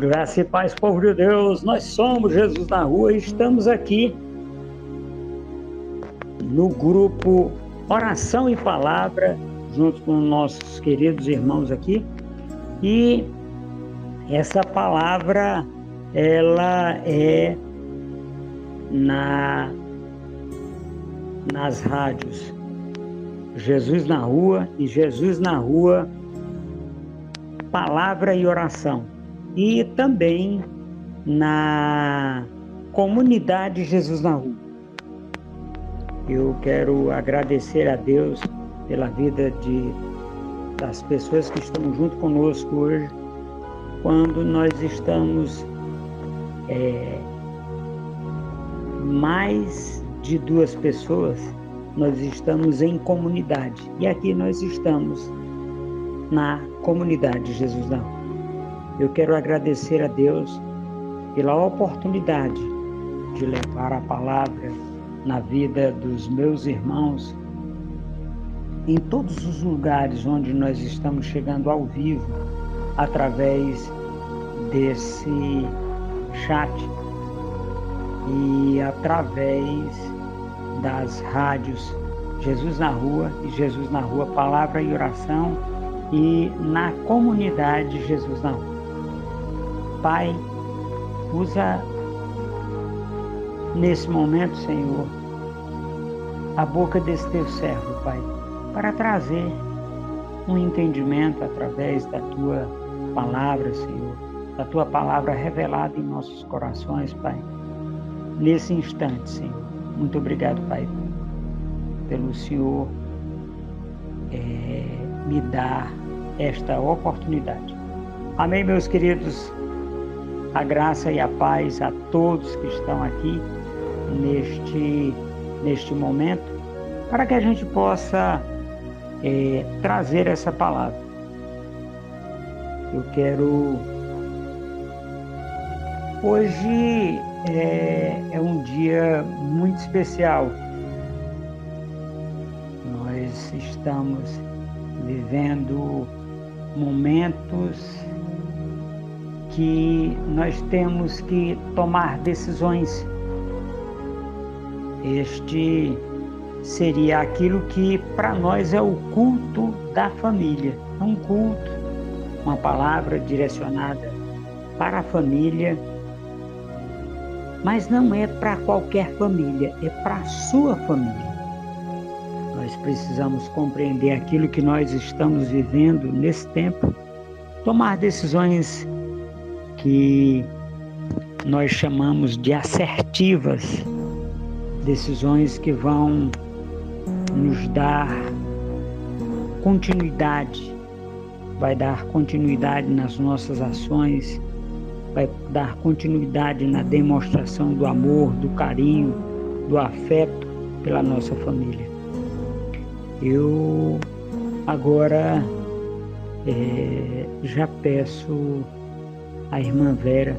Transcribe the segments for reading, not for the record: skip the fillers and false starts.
Graça e paz, povo de Deus, nós somos Jesus na Rua e estamos aqui no grupo Oração e Palavra, junto com nossos queridos irmãos aqui. E essa palavra, ela é nas rádios Jesus na Rua e Jesus na Rua, Palavra e Oração. E também na comunidade Jesus na Rua. Eu quero agradecer a Deus pela vida das pessoas que estão junto conosco hoje, quando nós estamos mais de 2 pessoas, nós estamos em comunidade. E aqui nós estamos na comunidade Jesus na Rua. Eu quero agradecer a Deus pela oportunidade de levar a palavra na vida dos meus irmãos em todos os lugares onde nós estamos chegando ao vivo através desse chat e através das rádios Jesus na Rua e Jesus na Rua, Palavra e Oração, e na comunidade Jesus na Rua. Pai, usa nesse momento, Senhor, a boca desse teu servo, Pai, para trazer um entendimento através da tua palavra, Senhor, da tua palavra revelada em nossos corações, Pai, nesse instante, Senhor. Muito obrigado, Pai, pelo Senhor me dar esta oportunidade. Amém, meus queridos. A graça e a paz a todos que estão aqui neste momento, para que a gente possa trazer essa palavra. Eu quero... Hoje é um dia muito especial. Nós estamos vivendo momentos que nós temos que tomar decisões. Este seria aquilo que para nós é o culto da família. É um culto, uma palavra direcionada para a família, mas não é para qualquer família, é para a sua família. Nós precisamos compreender aquilo que nós estamos vivendo nesse tempo, tomar decisões que nós chamamos de assertivas, decisões que vão nos dar continuidade, vai dar continuidade nas nossas ações, vai dar continuidade na demonstração do amor, do carinho, do afeto pela nossa família. Eu agora já peço a irmã Vera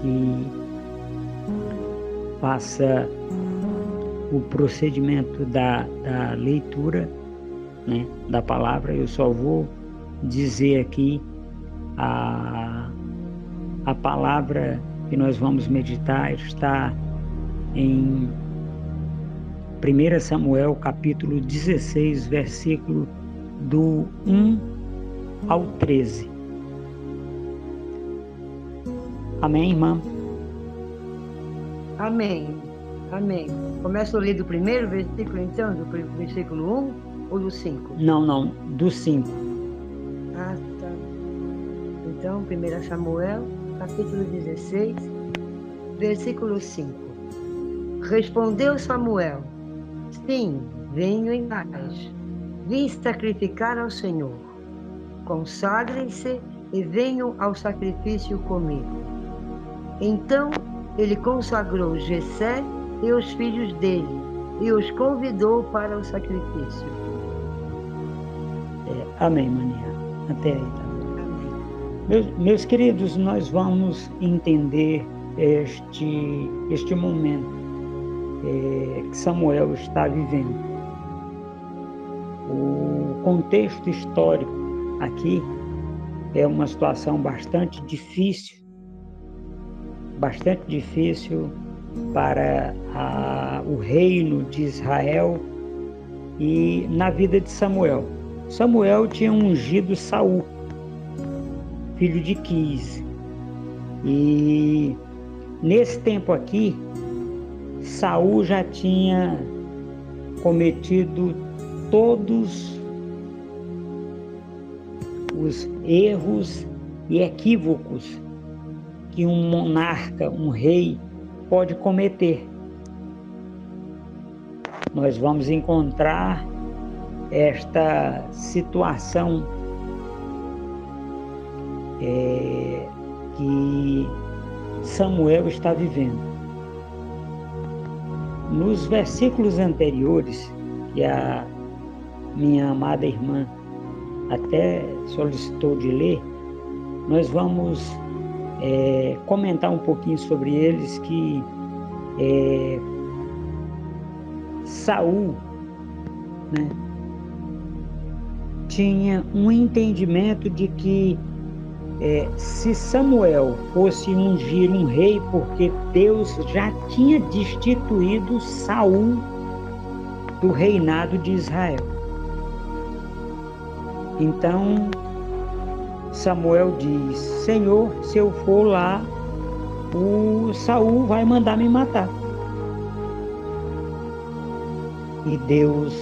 que faça o procedimento da leitura, né, da palavra. Eu só vou dizer aqui a palavra que nós vamos meditar. Está em 1 Samuel, capítulo 16, versículo do 1 ao 13. Amém, irmã? Amém. Amém. Começa a ler do primeiro versículo, então, do versículo 1 ou do 5? Não, do 5. Ah, tá. Então, 1 Samuel, capítulo 16, versículo 5. Respondeu Samuel: sim, venho em paz. Vim sacrificar ao Senhor. Consagrem-se e venham ao sacrifício comigo. Então ele consagrou Jessé e os filhos dele e os convidou para o sacrifício. Amém, maninha. Até aí. Tá? Amém. Meus queridos, nós vamos entender este momento que Samuel está vivendo. O contexto histórico aqui é uma situação bastante difícil para o reino de Israel e na vida de Samuel. Samuel tinha ungido Saul, filho de Quis. E nesse tempo aqui, Saul já tinha cometido todos os erros e equívocos que um monarca, um rei, pode cometer. Nós vamos encontrar esta situação que Samuel está vivendo. Nos versículos anteriores, que a minha amada irmã até solicitou de ler, nós vamos comentar um pouquinho sobre eles, que Saul, né, tinha um entendimento de que se Samuel fosse ungir um rei, porque Deus já tinha destituído Saul do reinado de Israel. Então Samuel diz: Senhor, se eu for lá, o Saul vai mandar me matar. E Deus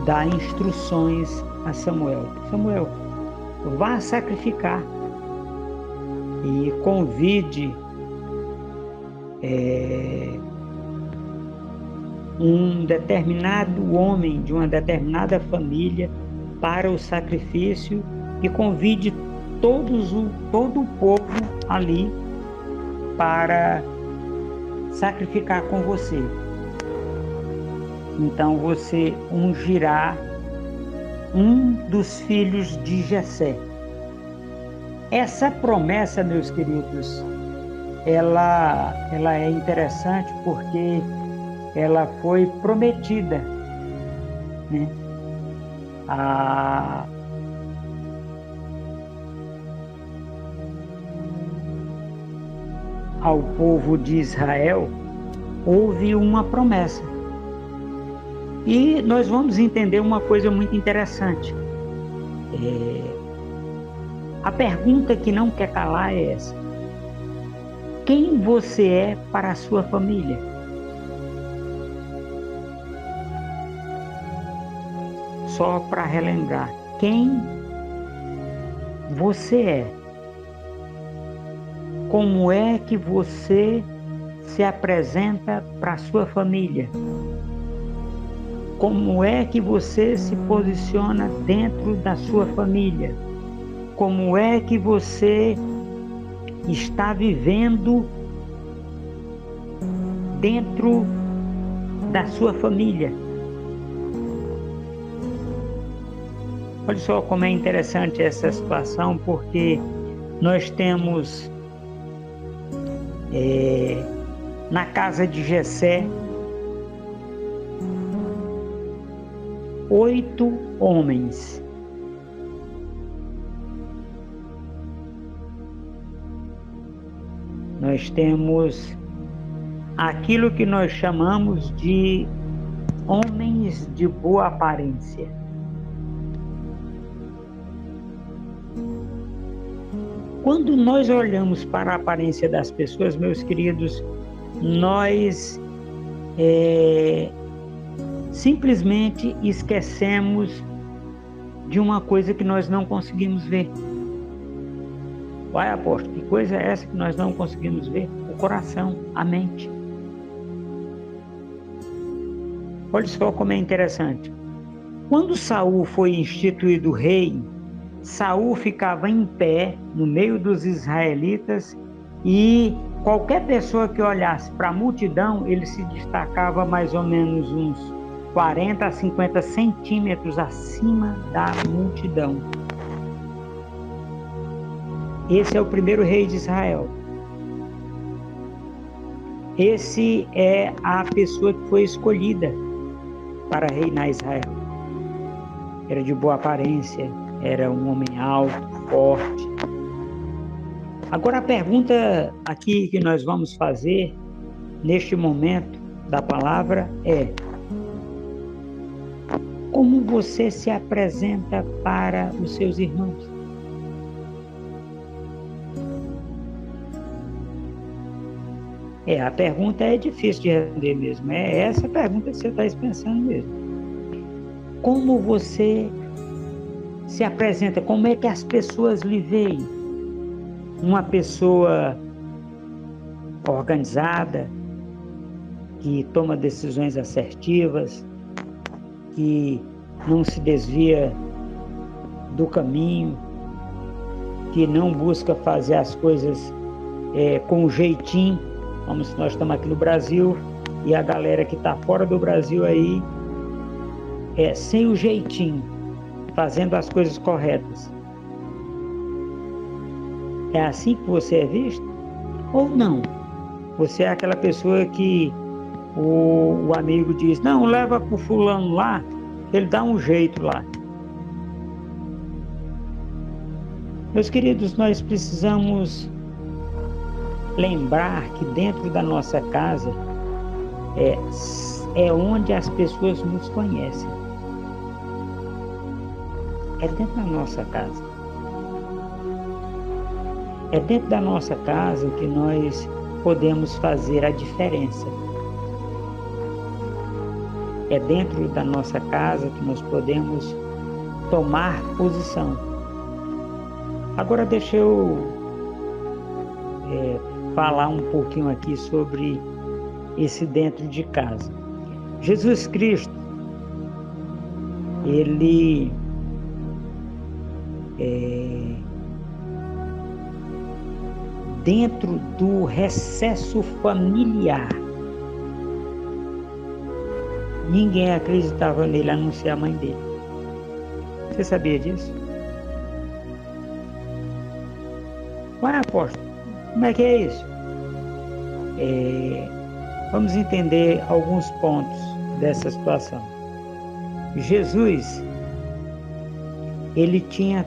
dá instruções a Samuel: Samuel, vá sacrificar e convide um determinado homem de uma determinada família para o sacrifício e convide todo o povo ali para sacrificar com você. Então você ungirá um dos filhos de Jessé. Essa promessa, meus queridos, ela é interessante porque ela foi prometida, né, ao povo de Israel. Houve uma promessa. E nós vamos entender uma coisa muito interessante. A pergunta que não quer calar é essa: quem você é para a sua família? Só para relembrar, quem você é? Como é que você se apresenta para a sua família? Como é que você se posiciona dentro da sua família? Como é que você está vivendo dentro da sua família? Olha só como é interessante essa situação, porque nós temos na casa de Jessé 8 homens. Nós temos aquilo que nós chamamos de homens de boa aparência. Quando nós olhamos para a aparência das pessoas, meus queridos, nós simplesmente esquecemos de uma coisa que nós não conseguimos ver. Uai, apóstolo, que coisa é essa que nós não conseguimos ver? O coração, a mente. Olha só como é interessante. Quando Saul foi instituído rei, Saul ficava em pé no meio dos israelitas e qualquer pessoa que olhasse para a multidão, ele se destacava mais ou menos uns 40 a 50 centímetros acima da multidão. Esse é o primeiro rei de Israel. Esse é a pessoa que foi escolhida para reinar Israel. Era de boa aparência, era um homem alto, forte. Agora a pergunta aqui que nós vamos fazer neste momento da palavra é: como você se apresenta para os seus irmãos? A pergunta é difícil de responder mesmo. É essa pergunta que você está pensando mesmo. Como você se apresenta? Como é que as pessoas lhe veem? Uma pessoa organizada, que toma decisões assertivas, que não se desvia do caminho, que não busca fazer as coisas com jeitinho, como se nós estamos aqui no Brasil e a galera que está fora do Brasil aí sem o jeitinho, fazendo as coisas corretas. É assim que você é visto? Ou não? Você é aquela pessoa que o amigo diz: não, leva para o fulano lá, ele dá um jeito lá. Meus queridos, nós precisamos lembrar que dentro da nossa casa é onde as pessoas nos conhecem. É dentro da nossa casa. É dentro da nossa casa que nós podemos fazer a diferença. É dentro da nossa casa que nós podemos tomar posição. Agora deixa eu falar um pouquinho aqui sobre esse dentro de casa. Jesus Cristo, ele dentro do recesso familiar, ninguém acreditava nele, a não ser a mãe dele. Você sabia disso? Ué, apóstolo, como é que é isso? Vamos entender alguns pontos dessa situação. Jesus, ele tinha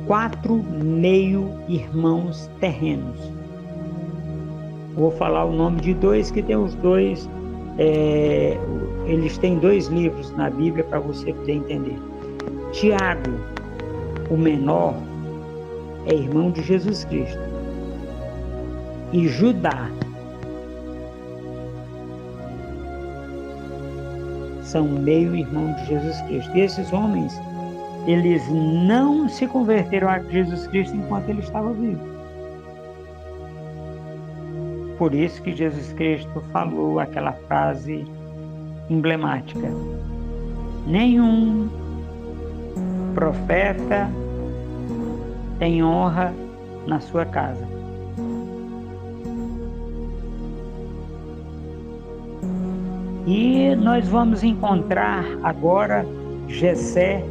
4 meio-irmãos terrenos. Vou falar o nome de 2, que tem os 2, eles têm 2 livros na Bíblia para você poder entender. Tiago, o menor, é irmão de Jesus Cristo. E Judá são meio-irmão de Jesus Cristo. E esses homens, eles não se converteram a Jesus Cristo enquanto ele estava vivo. Por isso que Jesus Cristo falou aquela frase emblemática: nenhum profeta tem honra na sua casa. E nós vamos encontrar agora Jessé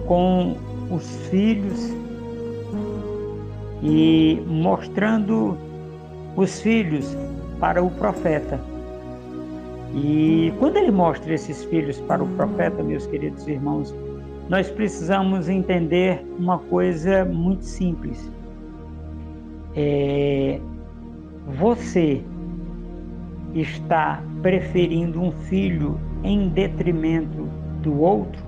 com os filhos e mostrando os filhos para o profeta. E quando ele mostra esses filhos para o profeta, meus queridos irmãos, nós precisamos entender uma coisa muito simples. Você está preferindo um filho em detrimento do outro?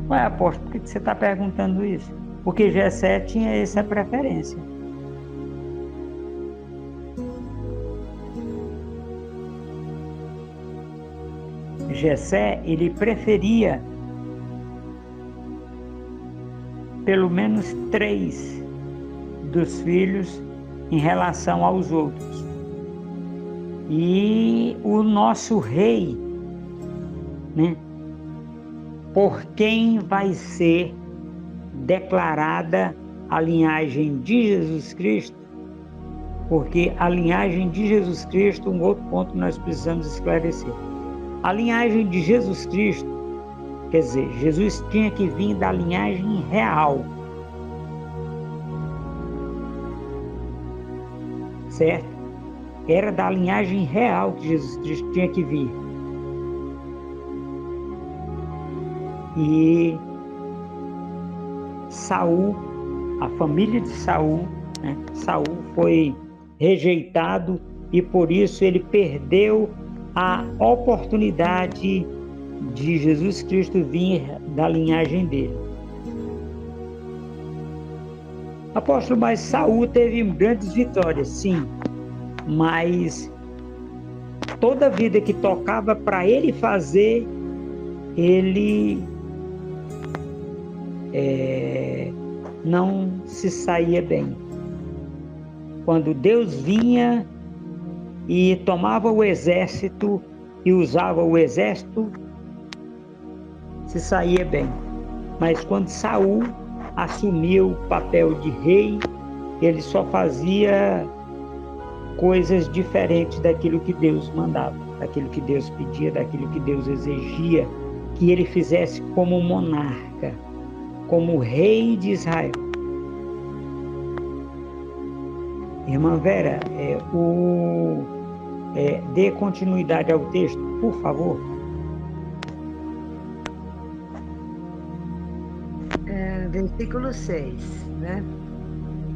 Ué, apóstolo, por que você está perguntando isso? Porque Jessé tinha essa preferência. Jessé, ele preferia pelo menos 3 dos filhos em relação aos outros. E o nosso rei, né, por quem vai ser declarada a linhagem de Jesus Cristo, porque a linhagem de Jesus Cristo, um outro ponto que nós precisamos esclarecer. A linhagem de Jesus Cristo, quer dizer, Jesus tinha que vir da linhagem real, certo? Era da linhagem real que Jesus Cristo tinha que vir. E Saul, a família de Saul, né? Saul foi rejeitado e por isso ele perdeu a oportunidade de Jesus Cristo vir da linhagem dele. Apóstolo, mas Saul teve grandes vitórias, sim, mas toda a vida que tocava para ele fazer, ele não se saía bem. Quando Deus vinha e tomava o exército e usava o exército, se saía bem. Mas quando Saul assumiu o papel de rei, ele só fazia coisas diferentes daquilo que Deus mandava, daquilo que Deus pedia, daquilo que Deus exigia que ele fizesse como monarca, como rei de Israel. Irmã Vera, dê continuidade ao texto, por favor. Versículo 6, né?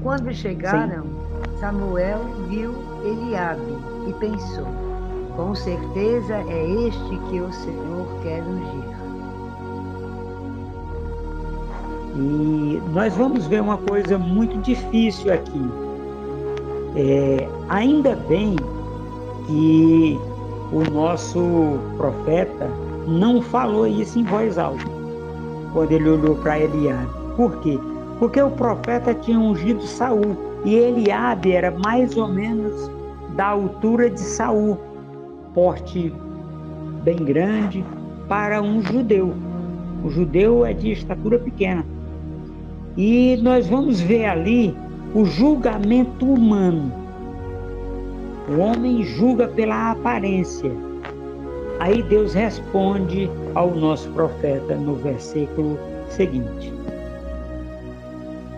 Quando chegaram, sim, Samuel viu Eliabe e pensou: com certeza é este que o Senhor quer ungir. E nós vamos ver uma coisa muito difícil aqui. Ainda bem que o nosso profeta não falou isso em voz alta, quando ele olhou para Eliabe. Por quê? Porque o profeta tinha ungido Saul, e Eliabe era mais ou menos da altura de Saul, porte bem grande para um judeu. O judeu é de estatura pequena. E nós vamos ver ali o julgamento humano. O homem julga pela aparência. Aí Deus responde ao nosso profeta no versículo seguinte.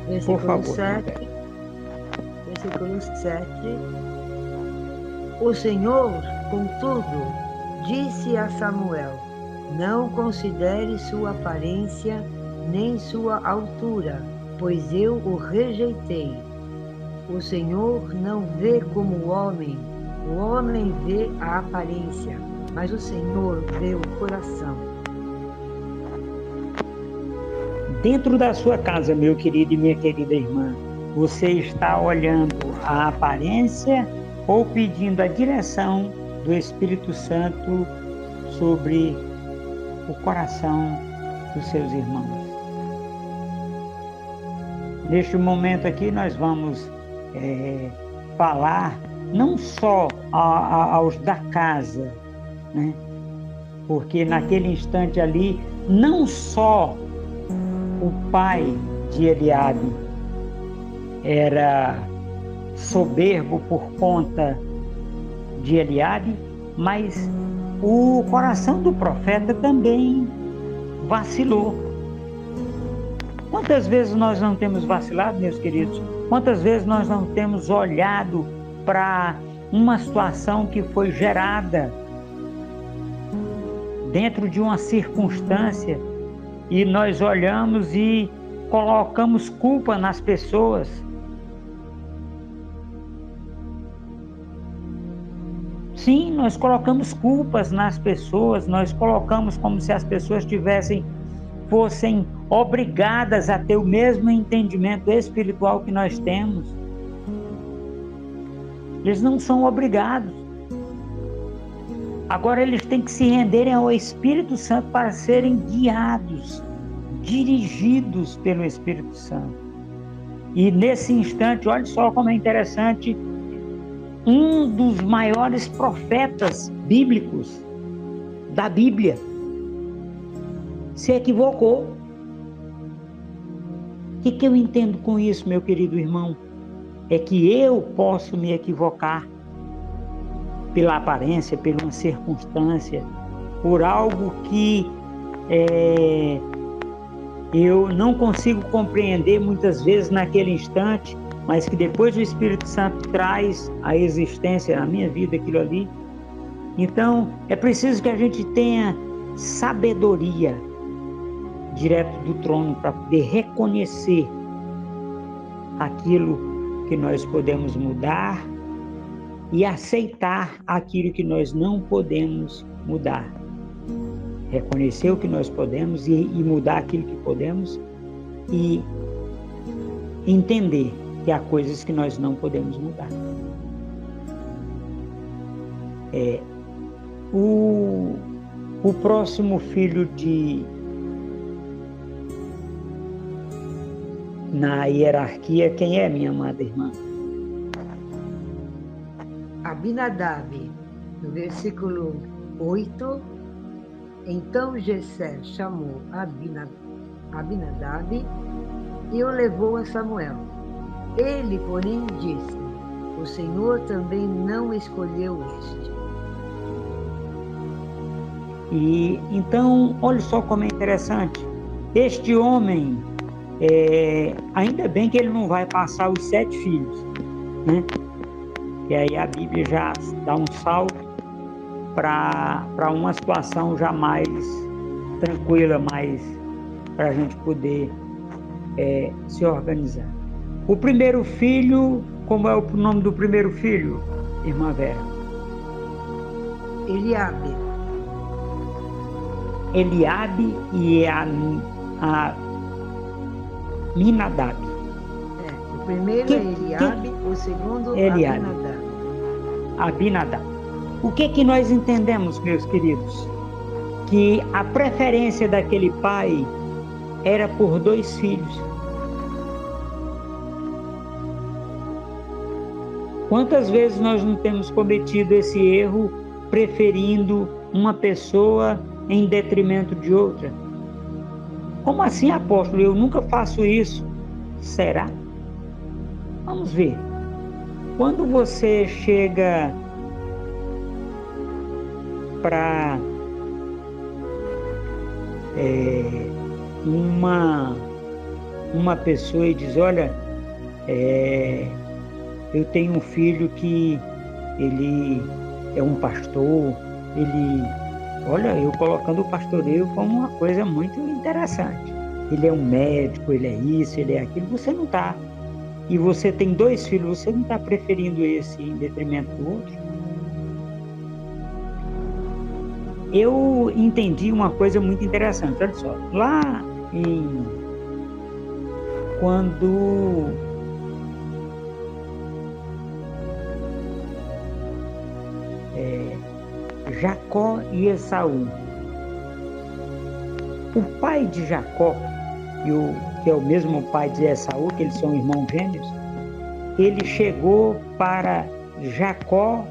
Versículo por favor. 7. Versículo 7. O Senhor, contudo, disse a Samuel: não considere sua aparência nem sua altura, pois eu o rejeitei. O Senhor não vê como o homem vê a aparência, mas o Senhor vê o coração. Dentro da sua casa, meu querido e minha querida irmã, você está olhando a aparência ou pedindo a direção do Espírito Santo sobre o coração dos seus irmãos? Neste momento aqui nós vamos falar não só aos da casa, né? Porque naquele instante ali, não só o pai de Eliabe era soberbo por conta de Eliabe, mas o coração do profeta também vacilou. Quantas vezes nós não temos vacilado, meus queridos? Quantas vezes nós não temos olhado para uma situação que foi gerada dentro de uma circunstância e nós olhamos e colocamos culpa nas pessoas? Sim, nós colocamos culpas nas pessoas, nós colocamos como se as pessoas fossem obrigadas a ter o mesmo entendimento espiritual que nós temos. Eles não são obrigados. Agora eles têm que se renderem ao Espírito Santo para serem guiados, dirigidos pelo Espírito Santo. E nesse instante, olha só como é interessante, um dos maiores profetas bíblicos da Bíblia se equivocou. O que eu entendo com isso, meu querido irmão? É que eu posso me equivocar pela aparência, por uma circunstância, por algo que eu não consigo compreender muitas vezes naquele instante, mas que depois o Espírito Santo traz à existência na minha vida aquilo ali. Então, é preciso que a gente tenha sabedoria direto do trono para poder reconhecer aquilo que nós podemos mudar e aceitar aquilo que nós não podemos mudar. Reconhecer o que nós podemos e mudar aquilo que podemos e entender que há coisas que nós não podemos mudar. O próximo filho na hierarquia, quem é, minha amada irmã? Abinadab, no versículo 8, então Jessé chamou Abinadab e o levou a Samuel. Ele, porém, disse: o Senhor também não escolheu este. E então, olha só como é interessante. Este homem, ainda bem que ele não vai passar os 7 filhos, né? E aí a Bíblia já dá um salto para uma situação já mais tranquila, mais para a gente poder se organizar. O primeiro filho, como é o nome do primeiro filho, irmã Vera? Eliabe. Eliabe e Aminadab. O primeiro é Eliabe, o segundo Eliabe. Abinadab. O que nós entendemos, meus queridos? Que a preferência daquele pai era por 2 filhos. Quantas vezes nós não temos cometido esse erro, preferindo uma pessoa em detrimento de outra? Como assim, apóstolo? Eu nunca faço isso. Será? Vamos ver. Quando você chega para uma pessoa e diz: olha, eu tenho um filho que ele é um pastor, olha, eu colocando o pastoreio como uma coisa muito interessante. Ele é um médico, ele é isso, ele é aquilo. Você não está. E você tem 2 filhos, você não está preferindo esse em detrimento do outro? Eu entendi uma coisa muito interessante. Olha só, lá quando Jacó e Esaú, o pai de Jacó, que é o mesmo pai de Esaú, que eles são irmãos gêmeos, ele chegou para Jacó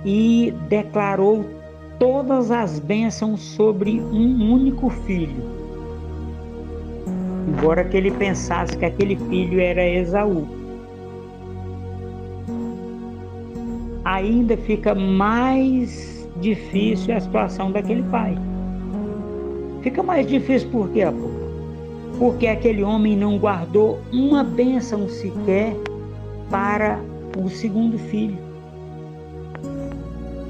e declarou todas as bênçãos sobre um único filho, embora que ele pensasse que aquele filho era Esaú. Ainda fica mais difícil a situação daquele pai. Fica mais difícil por quê, amor? Porque aquele homem não guardou uma bênção sequer para o segundo filho.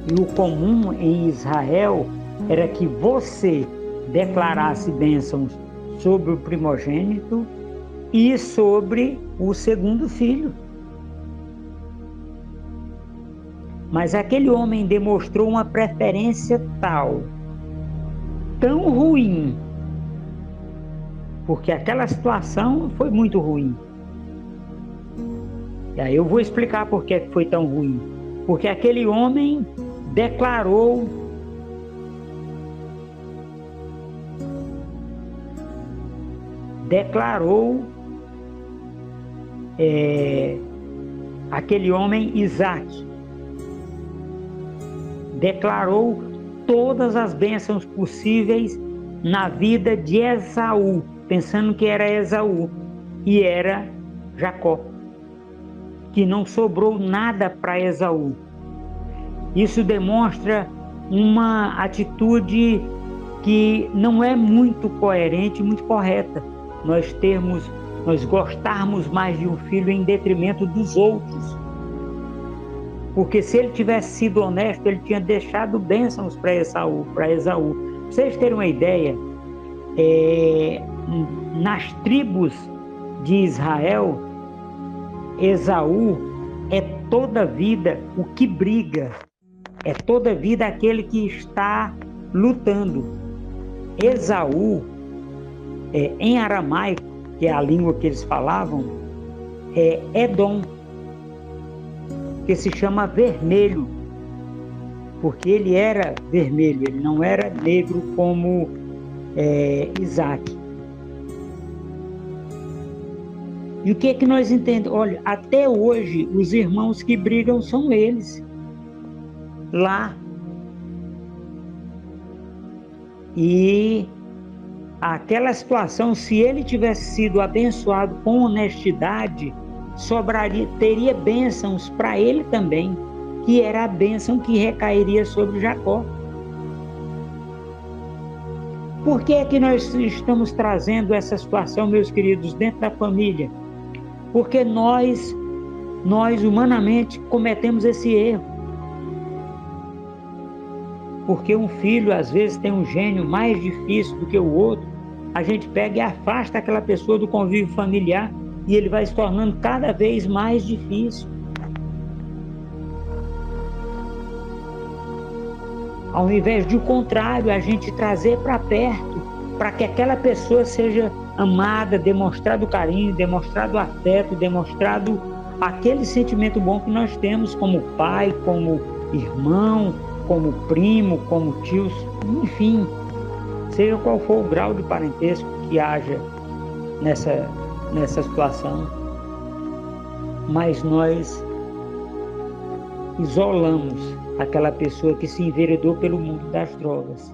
E o comum em Israel era que você declarasse bênçãos sobre o primogênito e sobre o segundo filho. Mas aquele homem demonstrou uma preferência tão ruim, porque aquela situação foi muito ruim. E aí eu vou explicar por que foi tão ruim. Porque aquele homem declarou aquele homem Isaac declarou todas as bênçãos possíveis na vida de Esaú, pensando que era Esaú e era Jacó, que não sobrou nada para Esaú. Isso demonstra uma atitude que não é muito coerente, muito correta. Nós gostarmos mais de um filho em detrimento dos outros. Porque se ele tivesse sido honesto, ele tinha deixado bênçãos para Esaú. Para vocês terem uma ideia, nas tribos de Israel, Esaú é toda vida o que briga, é toda vida aquele que está lutando. Esaú, em aramaico, que é a língua que eles falavam, é Edom, que se chama vermelho, porque ele era vermelho, ele não era negro como Isaac. E o que é que nós entendemos? Olha, até hoje, os irmãos que brigam são eles, lá. E aquela situação, se ele tivesse sido abençoado com honestidade, teria bênçãos para ele também, que era a bênção que recairia sobre Jacó. Por que é que nós estamos trazendo essa situação, meus queridos, dentro da família? Porque nós humanamente cometemos esse erro. Porque um filho às vezes tem um gênio mais difícil do que o outro, a gente pega e afasta aquela pessoa do convívio familiar e ele vai se tornando cada vez mais difícil. Ao invés de o contrário, a gente trazer para perto, para que aquela pessoa seja amada, demonstrado carinho, demonstrado afeto, demonstrado aquele sentimento bom que nós temos como pai, como irmão, como primo, como tios, enfim, seja qual for o grau de parentesco que haja nessa situação, mas nós isolamos aquela pessoa que se enveredou pelo mundo das drogas.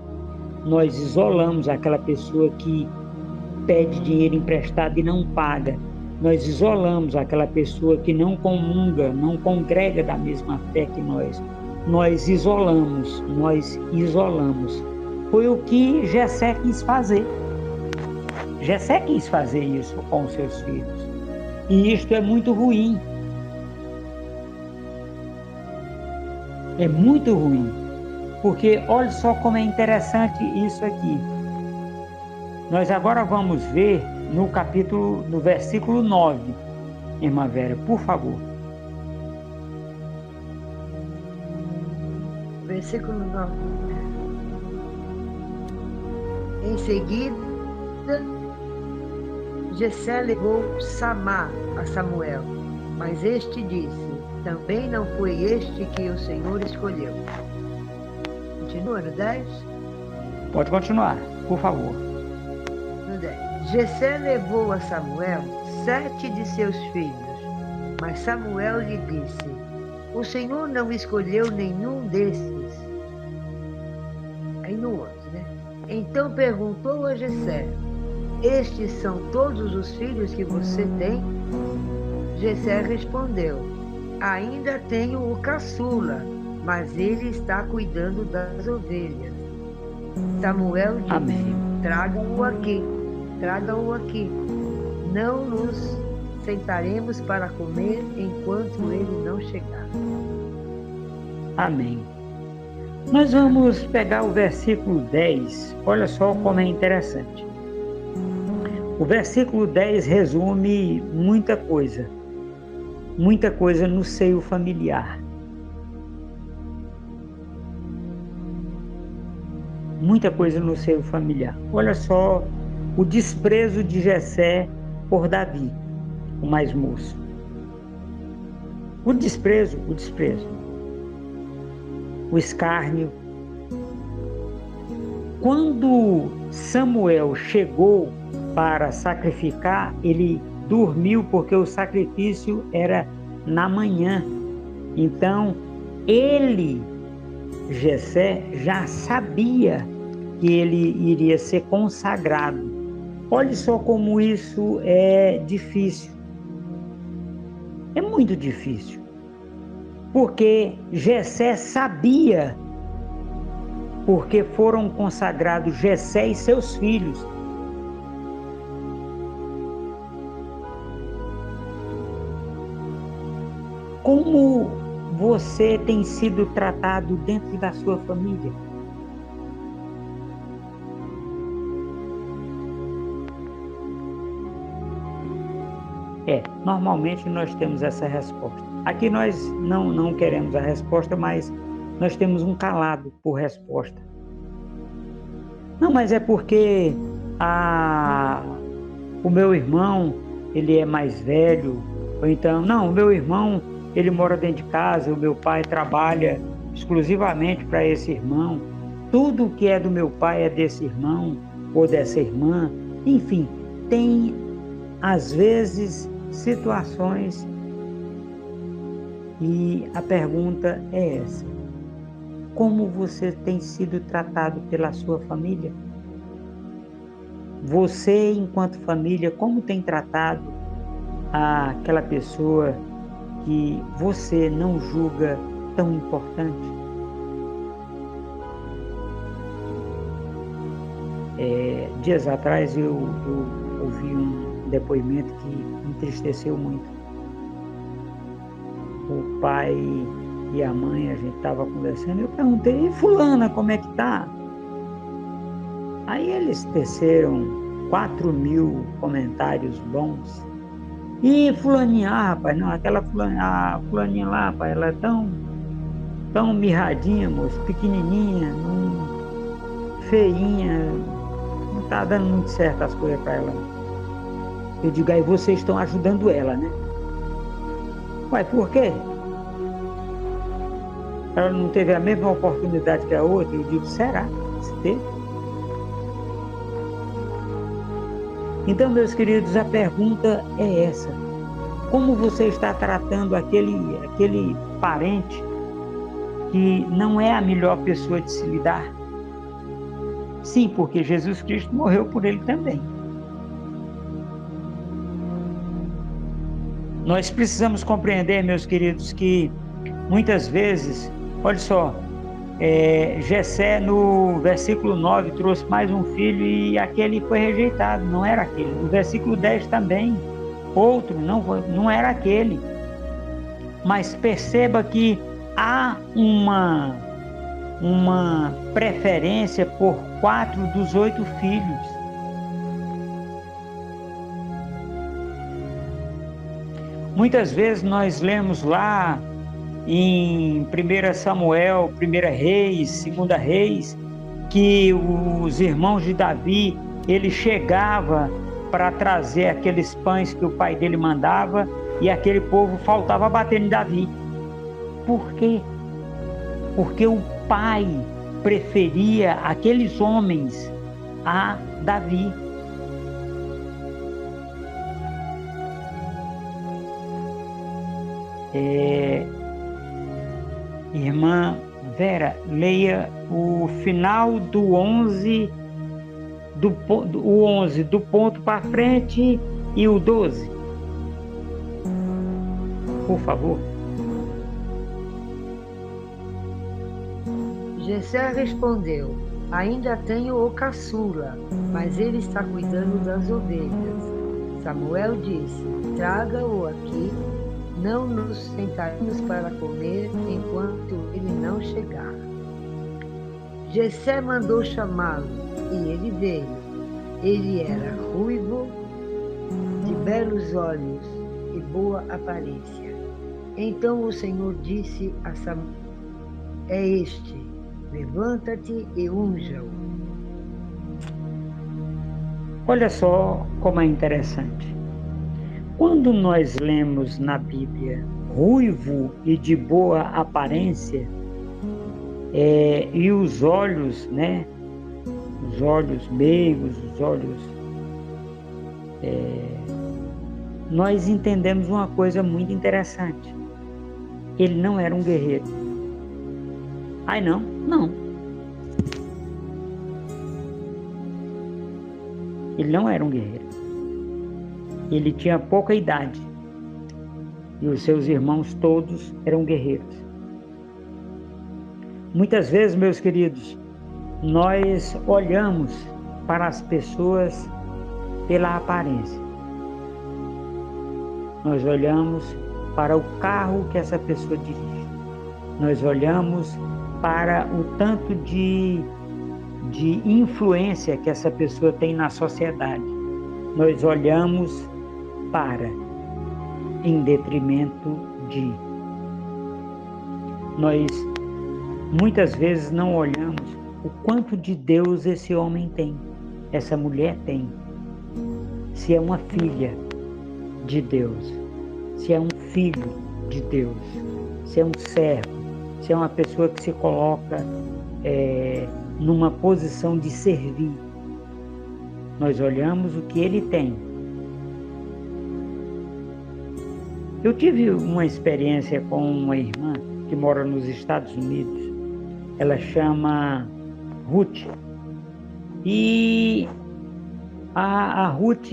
Nós isolamos aquela pessoa que pede dinheiro emprestado e não paga. Nós isolamos aquela pessoa que não comunga, não congrega da mesma fé que nós. Nós isolamos. Foi o que Jessé quis fazer. Jessé quis fazer isso com os seus filhos. E isto é muito ruim. É muito ruim. Porque olha só como é interessante isso aqui. Nós agora vamos ver no versículo 9, irmã Vera, por favor. Versículo 9. Em seguida, Jessé levou Samá a Samuel, mas este disse: também não foi este que o Senhor escolheu. Continua no 10? Pode continuar, por favor. No 10. Jessé levou a Samuel 7 de seus filhos, mas Samuel lhe disse: o Senhor não escolheu nenhum desses. Aí no outro, né? Então perguntou a Jessé: estes são todos os filhos que você tem? Jessé respondeu: ainda tenho o caçula, mas ele está cuidando das ovelhas. Samuel disse: Amém. Traga-o aqui. Não nos sentaremos para comer enquanto ele não chegar. Amém. Nós vamos pegar o versículo 10. Olha só como é interessante. O versículo 10 resume muita coisa no seio familiar. Muita coisa no seio familiar. Olha só o desprezo de Jessé por Davi, o mais moço. O desprezo. O escárnio. Quando Samuel chegou para sacrificar, ele dormiu porque o sacrifício era na manhã. Então, Jessé, já sabia que ele iria ser consagrado. Olha só como isso é difícil. É muito difícil. Porque Jessé sabia, porque foram consagrados Jessé e seus filhos. Como você tem sido tratado dentro da sua família? Normalmente nós temos essa resposta. Aqui nós não queremos a resposta, mas nós temos um calado por resposta. Não, mas é porque o meu irmão, ele é mais velho, ou então, não, o meu irmão, ele mora dentro de casa, o meu pai trabalha exclusivamente para esse irmão, tudo que é do meu pai é desse irmão ou dessa irmã, enfim, tem às vezes situações e a pergunta é essa: como você tem sido tratado pela sua família? Você, enquanto família, como tem tratado aquela pessoa que você não julga tão importante? Dias atrás eu ouvi um depoimento que me entristeceu muito. O pai e a mãe, a gente estava conversando, eu perguntei: e fulana, como é que tá? Aí eles teceram 4.000 comentários bons. E fulaninha, rapaz, não, a fulaninha lá, rapaz, ela é tão mirradinha, moço, pequenininha, feinha, não tá dando muito certo as coisas para ela. Eu digo: aí vocês estão ajudando ela, né? Ué, por quê? Ela não teve a mesma oportunidade que a outra? Eu digo: será? Se teve? Então, meus queridos, a pergunta é essa: como você está tratando aquele parente que não é a melhor pessoa de se lidar? Sim, porque Jesus Cristo morreu por ele também. Nós precisamos compreender, meus queridos, que muitas vezes, olha só, Jessé no versículo 9 trouxe mais um filho e aquele foi rejeitado, não era aquele. No versículo 10 também, outro, não era aquele. Mas perceba que há uma preferência por 4 dos 8 filhos. Muitas vezes nós lemos lá em 1 Samuel, 1 Reis, 2 Reis, que os irmãos de Davi, ele chegava para trazer aqueles pães que o pai dele mandava e aquele povo faltava bater em Davi. Por quê? Porque o pai preferia aqueles homens a Davi. Irmã Vera, leia o final do 11, o 11 do ponto para frente e o 12. Por favor. Jessé respondeu: ainda tenho o caçula, mas ele está cuidando das ovelhas. Samuel disse: traga-o aqui. Não nos sentaremos para comer enquanto ele não chegar. Jessé mandou chamá-lo e ele veio. Ele era ruivo, de belos olhos e boa aparência. Então o Senhor disse a Samuel: é este, levanta-te e unja-o. Olha só como é interessante. Quando nós lemos na Bíblia ruivo e de boa aparência, e os olhos, né? Os olhos meigos, os olhos... nós entendemos uma coisa muito interessante. Ele não era um guerreiro. Ai, não? Não. Ele não era um guerreiro. Ele tinha pouca idade e os seus irmãos todos eram guerreiros. Muitas vezes, meus queridos, nós olhamos para as pessoas pela aparência. Nós olhamos para o carro que essa pessoa dirige. Nós olhamos para o tanto de influência que essa pessoa tem na sociedade. Nós olhamos para em detrimento de. Nós muitas vezes não olhamos o quanto de Deus esse homem tem, essa mulher tem. Se é uma filha de Deus, se é um filho de Deus, se é um servo, se é uma pessoa que se coloca numa posição de servir. Nós olhamos o que ele tem. Eu tive uma experiência com uma irmã que mora nos Estados Unidos. Ela chama Ruth. E a Ruth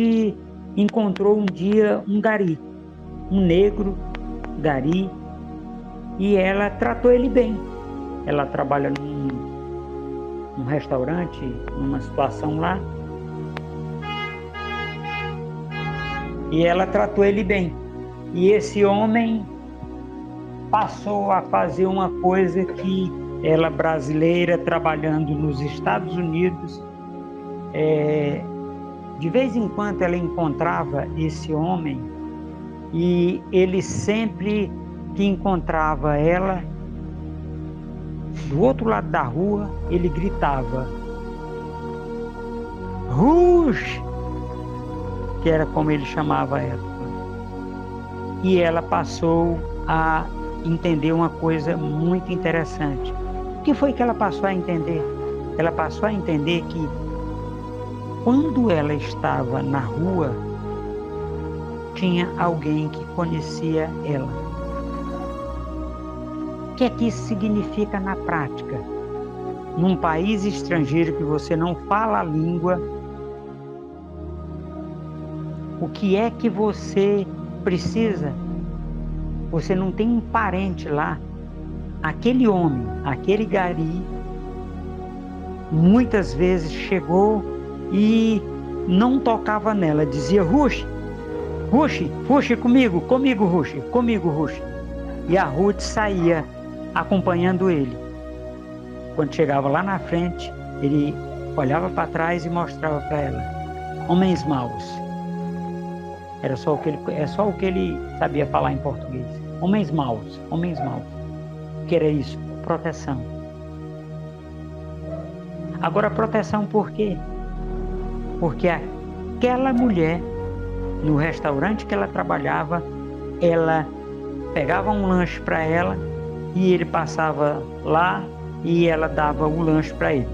encontrou um dia um gari, um negro gari, e ela tratou ele bem. Ela trabalha num restaurante, numa situação lá, e ela tratou ele bem. E esse homem passou a fazer uma coisa que ela, brasileira, trabalhando nos Estados Unidos, de vez em quando ela encontrava esse homem, e ele sempre que encontrava ela, do outro lado da rua, ele gritava Ruth, que era como ele chamava ela. E ela passou a entender uma coisa muito interessante. O que foi que ela passou a entender? Ela passou a entender que quando ela estava na rua, tinha alguém que conhecia ela. O que é que isso significa na prática? Num país estrangeiro que você não fala a língua, o que é que você precisa? Você não tem um parente lá. Aquele homem, aquele gari, muitas vezes chegou e não tocava nela, dizia Ruth, comigo, Ruth. E a Ruth saía acompanhando ele. Quando chegava lá na frente, ele olhava para trás e mostrava para ela: homens maus. É só o que ele sabia falar em português. Homens maus. O que era isso? Proteção. Agora, proteção por quê? Porque aquela mulher, no restaurante que ela trabalhava, ela pegava um lanche para ela e ele passava lá e ela dava o lanche para ele.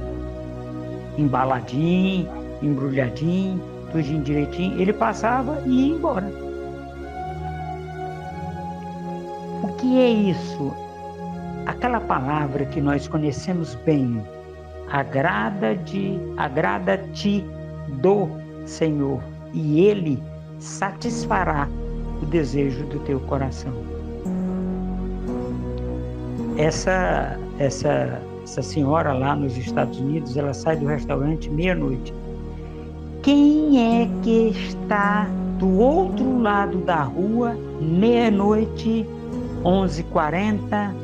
Embaladinho, embrulhadinho, tudinho direitinho. Ele passava e ia embora. O que é isso? Aquela palavra que nós conhecemos bem, agrada-te do Senhor, e Ele satisfará o desejo do teu coração. Essa senhora lá nos Estados Unidos, ela sai do restaurante meia-noite. Quem é que está do outro lado da rua, meia-noite, 11h40,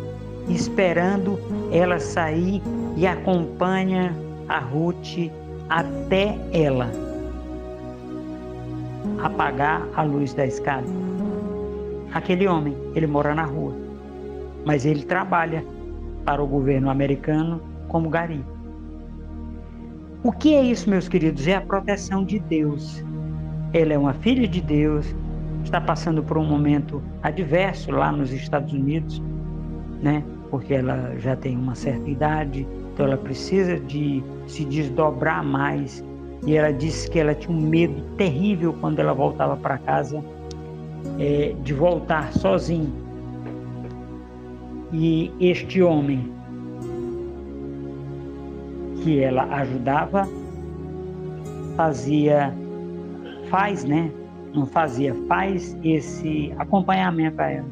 esperando ela sair e acompanha a Ruth até ela apagar a luz da escada? Aquele homem, ele mora na rua, mas ele trabalha para o governo americano como gari. O que é isso, meus queridos? É a proteção de Deus. Ela é uma filha de Deus, está passando por um momento adverso lá nos Estados Unidos, né? Porque ela já tem uma certa idade, então ela precisa de se desdobrar mais. E ela disse que ela tinha um medo terrível quando ela voltava para casa, de voltar sozinha. E este homem que ela ajudava faz esse acompanhamento a ela.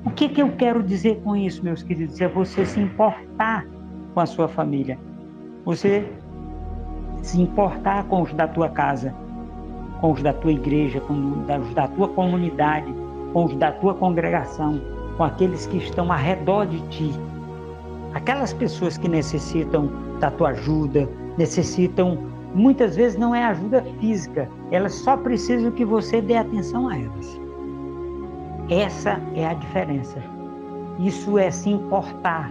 O que eu quero dizer com isso, meus queridos? É você se importar com a sua família. Você se importar com os da tua casa, com os da tua igreja, com os da tua comunidade, com os da tua congregação, com aqueles que estão ao redor de ti. Aquelas pessoas que necessitam da tua ajuda, muitas vezes não é ajuda física, elas só precisam que você dê atenção a elas. Essa é a diferença. Isso é se importar.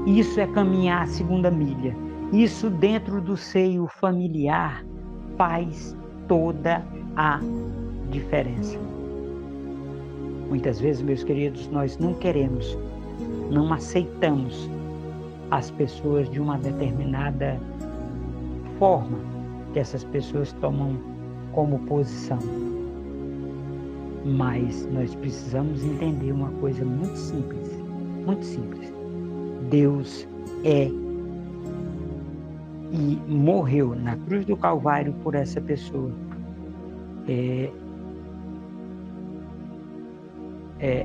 Isso é caminhar a segunda milha. Isso dentro do seio familiar faz toda a diferença. Muitas vezes, meus queridos, nós não queremos, não aceitamos as pessoas de uma determinada forma que essas pessoas tomam como posição. Mas nós precisamos entender uma coisa muito simples, muito simples. Deus é e morreu na cruz do Calvário por essa pessoa.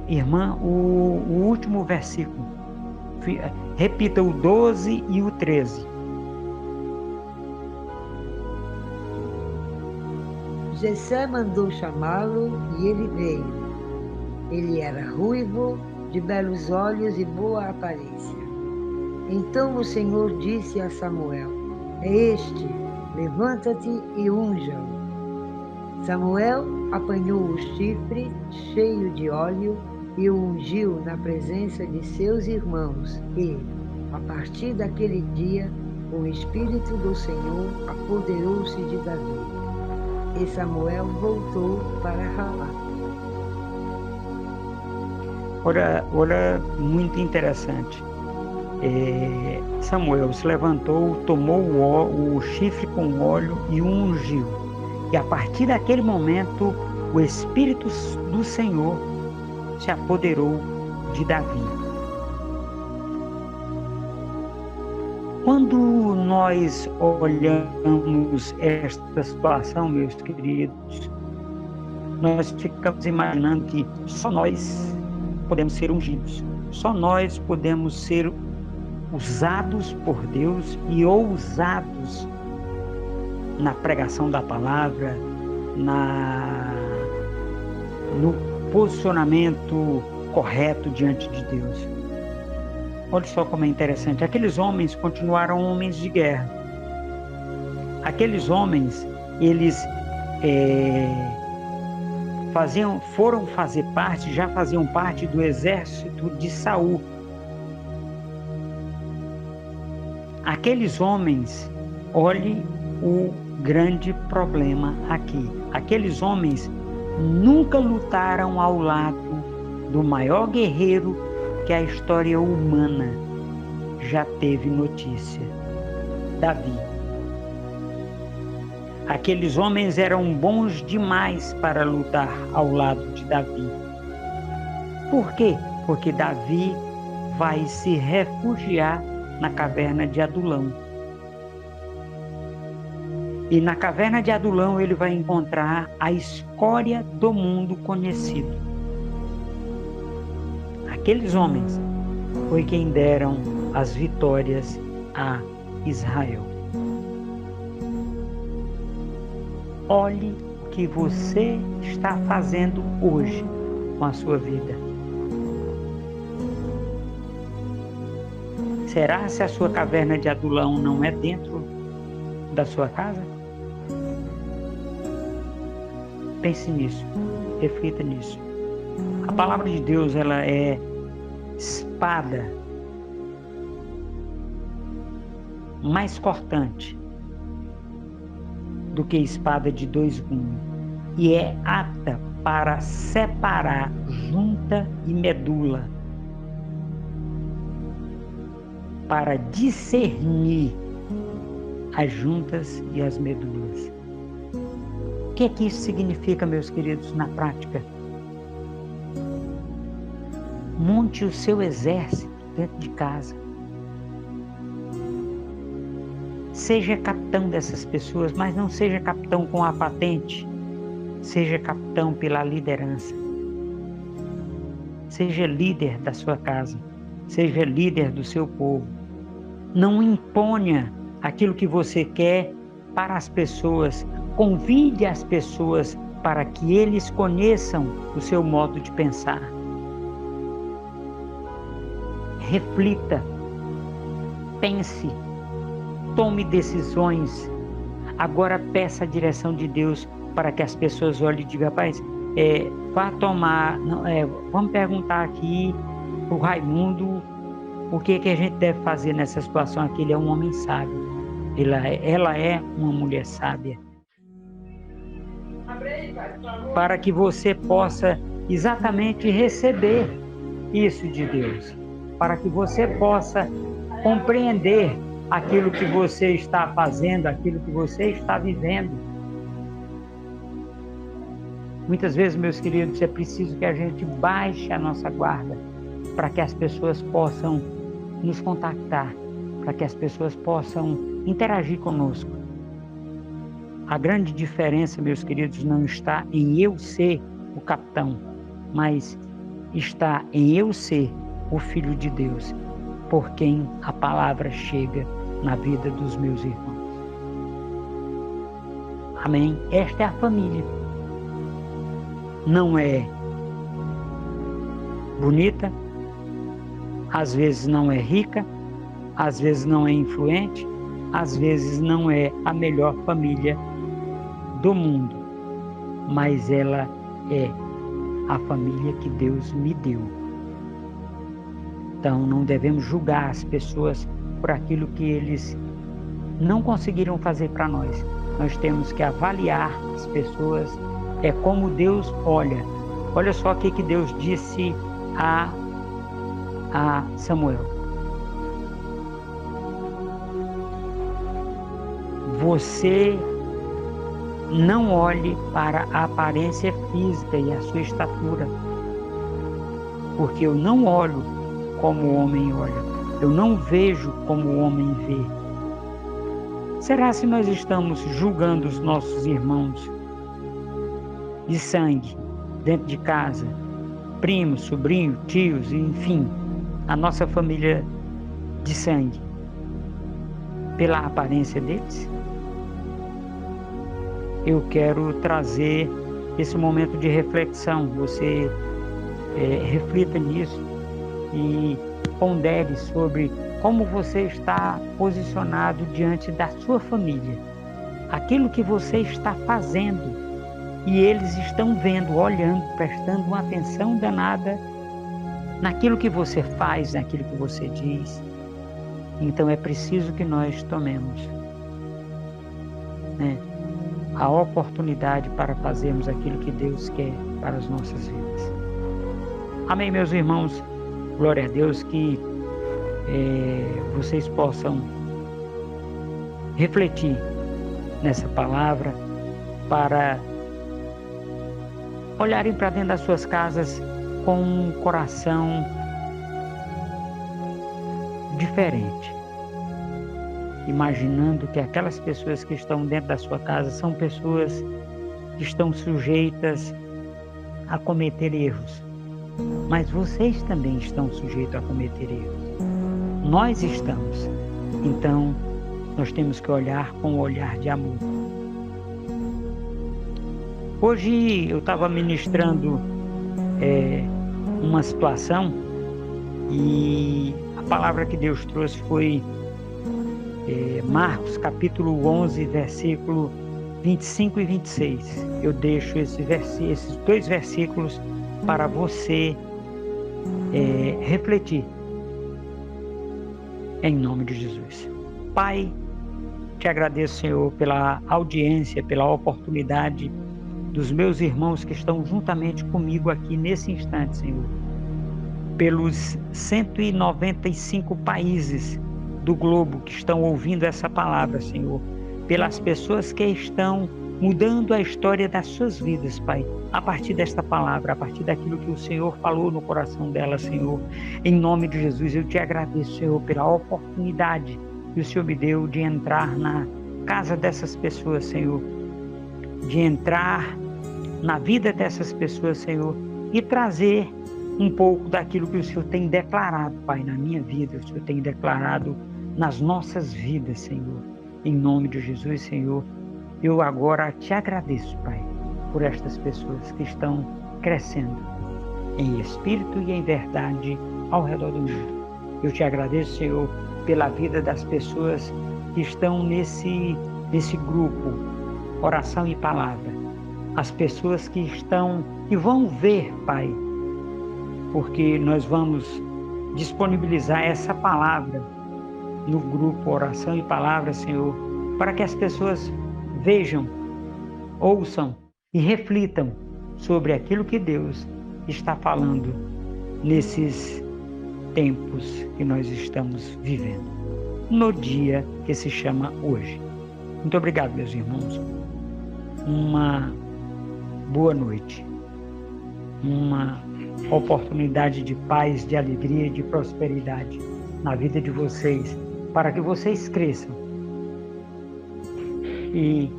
Irmã, o último versículo, repita o 12 e o 13. Jessé mandou chamá-lo e ele veio. Ele era ruivo, de belos olhos e boa aparência. Então o Senhor disse a Samuel: é este, levanta-te e unja-o. Samuel apanhou o chifre cheio de óleo e o ungiu na presença de seus irmãos e, a partir daquele dia, o Espírito do Senhor apoderou-se de Davi. E Samuel voltou para Ramá. Ora, muito interessante. Samuel se levantou, tomou o chifre com óleo e o ungiu. E a partir daquele momento, o Espírito do Senhor se apoderou de Davi. Quando nós olhamos esta situação, meus queridos, nós ficamos imaginando que só nós podemos ser ungidos, só nós podemos ser usados por Deus e ousados na pregação da palavra, no posicionamento correto diante de Deus. Olha só como é interessante. Aqueles homens continuaram homens de guerra. Aqueles homens, eles já faziam parte do exército de Saul. Aqueles homens, olhe o grande problema aqui. Aqueles homens nunca lutaram ao lado do maior guerreiro que a história humana já teve notícia, Davi. Aqueles homens eram bons demais para lutar ao lado de Davi. Por quê? Porque Davi vai se refugiar na caverna de Adulão. E na caverna de Adulão ele vai encontrar a escória do mundo conhecido. Aqueles homens foi quem deram as vitórias a Israel. Olhe o que você está fazendo hoje com a sua vida. Será se a sua caverna de Adulão não é dentro da sua casa? Pense nisso, reflita nisso. A palavra de Deus, ela é espada mais cortante do que espada de dois gumes e é apta para separar junta e medula, para discernir as juntas e as medulas. O que é que isso significa, meus queridos, na prática? Monte o seu exército dentro de casa. Seja capitão dessas pessoas, mas não seja capitão com a patente. Seja capitão pela liderança. Seja líder da sua casa. Seja líder do seu povo. Não imponha aquilo que você quer para as pessoas. Convide as pessoas para que eles conheçam o seu modo de pensar. Reflita, pense, tome decisões. Agora peça a direção de Deus para que as pessoas olhem e digam: rapaz, vá tomar, vamos perguntar aqui para o Raimundo o que a gente deve fazer nessa situação aqui. Ele é um homem sábio, ela é uma mulher sábia, para que você possa exatamente receber isso de Deus, para que você possa compreender aquilo que você está fazendo, aquilo que você está vivendo. Muitas vezes, meus queridos, é preciso que a gente baixe a nossa guarda para que as pessoas possam nos contactar, para que as pessoas possam interagir conosco. A grande diferença, meus queridos, não está em eu ser o capitão, mas está em eu ser o Filho de Deus, por quem a palavra chega na vida dos meus irmãos. Amém? Esta é a família. Não é bonita, às vezes não é rica, às vezes não é influente, às vezes não é a melhor família do mundo, mas ela é a família que Deus me deu. Então não devemos julgar as pessoas por aquilo que eles não conseguiram fazer para nós. Nós temos que avaliar as pessoas, como Deus olha. Olha só o que Deus disse a Samuel: você não olhe para a aparência física e a sua estatura, porque eu não olho como o homem olha, eu não vejo como o homem vê. Será se nós estamos julgando os nossos irmãos de sangue, dentro de casa, primos, sobrinhos, tios, enfim, a nossa família de sangue, pela aparência deles? Eu quero trazer esse momento de reflexão. Você reflita nisso e pondere sobre como você está posicionado diante da sua família, aquilo que você está fazendo, e eles estão vendo, olhando, prestando uma atenção danada naquilo que você faz, naquilo que você diz. Então é preciso que nós tomemos, a oportunidade para fazermos aquilo que Deus quer para as nossas vidas. Amém, meus irmãos? Glória a Deus, que vocês possam refletir nessa palavra, para olharem para dentro das suas casas com um coração diferente, imaginando que aquelas pessoas que estão dentro da sua casa são pessoas que estão sujeitas a cometer erros, mas vocês também estão sujeitos a cometer erros. Nós estamos. Então, nós temos que olhar com um olhar de amor. Hoje eu estava ministrando uma situação, e a palavra que Deus trouxe foi Marcos capítulo 11, versículo 25 e 26. Eu deixo esses dois versículos para você refletir, em nome de Jesus. Pai, te agradeço, Senhor, pela audiência, pela oportunidade dos meus irmãos que estão juntamente comigo aqui nesse instante, Senhor, pelos 195 países do globo que estão ouvindo essa palavra, Senhor, pelas pessoas que estão mudando a história das suas vidas, Pai, a partir desta palavra, a partir daquilo que o Senhor falou no coração delas, Senhor. Em nome de Jesus, eu te agradeço, Senhor, pela oportunidade que o Senhor me deu de entrar na casa dessas pessoas, Senhor, de entrar na vida dessas pessoas, Senhor, e trazer um pouco daquilo que o Senhor tem declarado, Pai, na minha vida, o Senhor tem declarado nas nossas vidas, Senhor. Em nome de Jesus, Senhor, eu agora te agradeço, Pai, por estas pessoas que estão crescendo em espírito e em verdade ao redor do mundo. Eu te agradeço, Senhor, pela vida das pessoas que estão nesse grupo, oração e palavra, as pessoas que vão ver, Pai, porque nós vamos disponibilizar essa palavra no grupo Oração e Palavra, Senhor, para que as pessoas vejam, ouçam e reflitam sobre aquilo que Deus está falando nesses tempos que nós estamos vivendo, no dia que se chama hoje. Muito obrigado, meus irmãos. Uma boa noite. Uma oportunidade de paz, de alegria, de prosperidade na vida de vocês, para que vocês cresçam e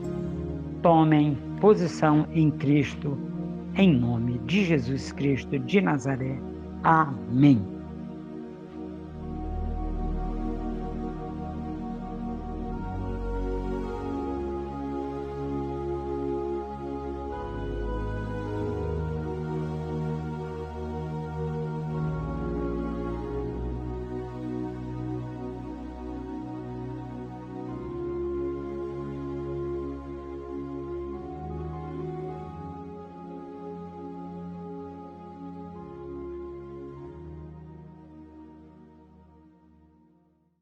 tomem posição em Cristo, em nome de Jesus Cristo de Nazaré. Amém.